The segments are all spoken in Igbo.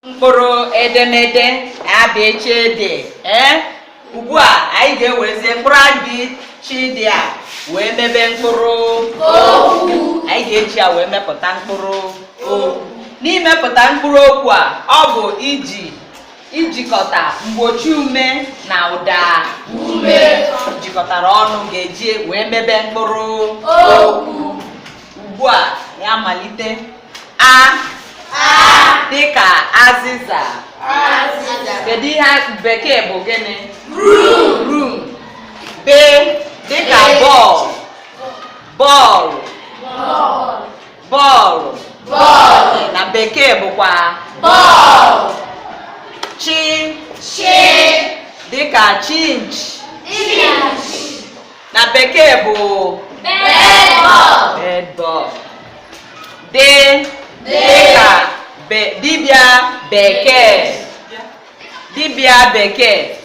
mkpụrụ edemede abịachide ugbu a anyị ga-ewerezie mkpụrụ abịachide a wee mebe mkpụrụ okwu. Anyị ga-eji ya wee mepụta mkpụrụ okwu. N'imepụta mkpụrụ okwu a, ọ bụ ijikọta mgbochi ume na ụda ume jikọtara ọnụ ga-eji wee mebe mkpụrụ okwu. Ugbu a ya malite a dịka azịza. Kedu ihe bekee bụ gịnị? Room. B dịka bọọlụ. Na bekee bụkwa bọọlụ. Chi dịka chinch. Na bekee bụ bedbug. D dịka dibịa bekee.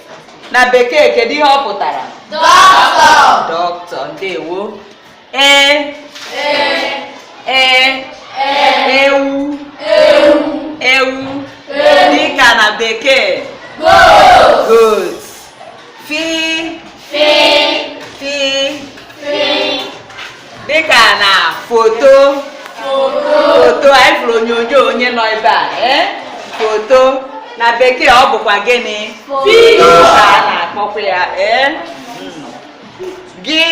Na bekee kedu ihe ọ pụtara? Dọkịta. Ndewo. Ewu dịka na bekee goat. Dịka na foto anyị fụrụ onyonyo onye nọ ebe a foto na bekee ọ bụkwa gịnị? Ka a na-akpọkwa ya gị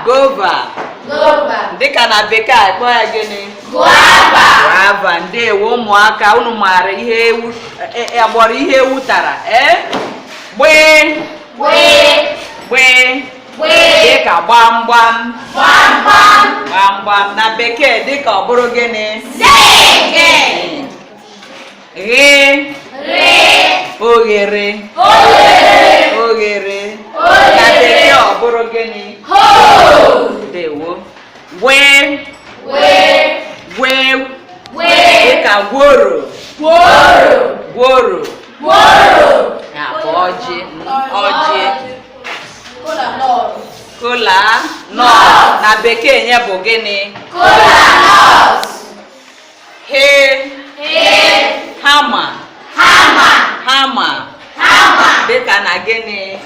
gova dịka na bekee akpọ ya gịnị? Guava. Ndewo ụmụaka, unu maara ihe agbọrọ ihe ewu tara. Gbee dịka gbamgbam. Na bekee dịka ọ bụrụ gịnị? Oghere. Na bekee ọ bụrụ gịnị? Ndewo. Dịka gworo. Ya bụ ọjị. Kola nut. Na bekee nye bụ gịnị? Hama. Dịka na gịnị?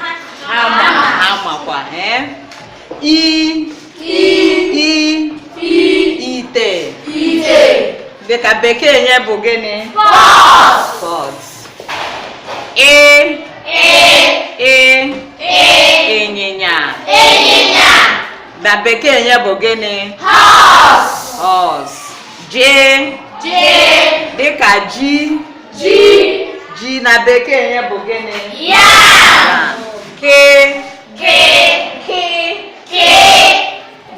Hama kwa. Ite. Dịka bekee nye bụ gịnị? Pot. Ịnyịnya. Na bekee nye bụ gịnị? Horse. Dịka ji. Na bekee nye bụ gịnị?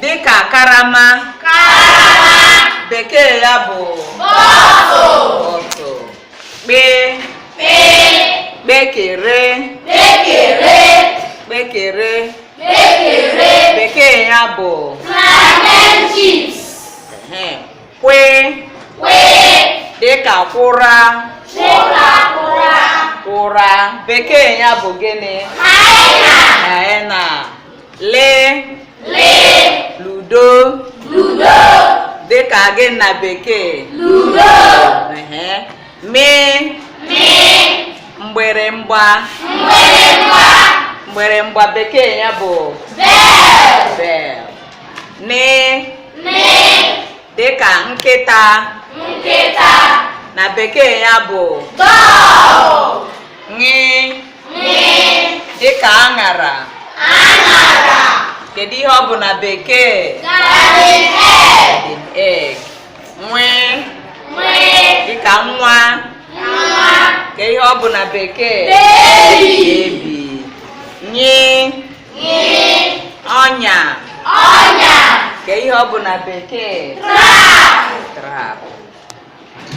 Dịka karama. Bekee ya bụ bottle. Kpekere. Bekee ya bụ kwe. Dịka kwụra. Bekee ya bụ gịnị? Hyena. Ludo. Dịka gị na bekee? Mgbịrịmgba bekee ya bụ bell. Dịka nkịta. Na bekee ya bụ dog. Dịka aṅara. Kedu ihe ọ bụ na bekee? Garden egg. Dịka nwa. Kedu ihe ọ bụ na bekee? Baby. Ọnya. Kedu ihe ọ bụ na bekee? Trap.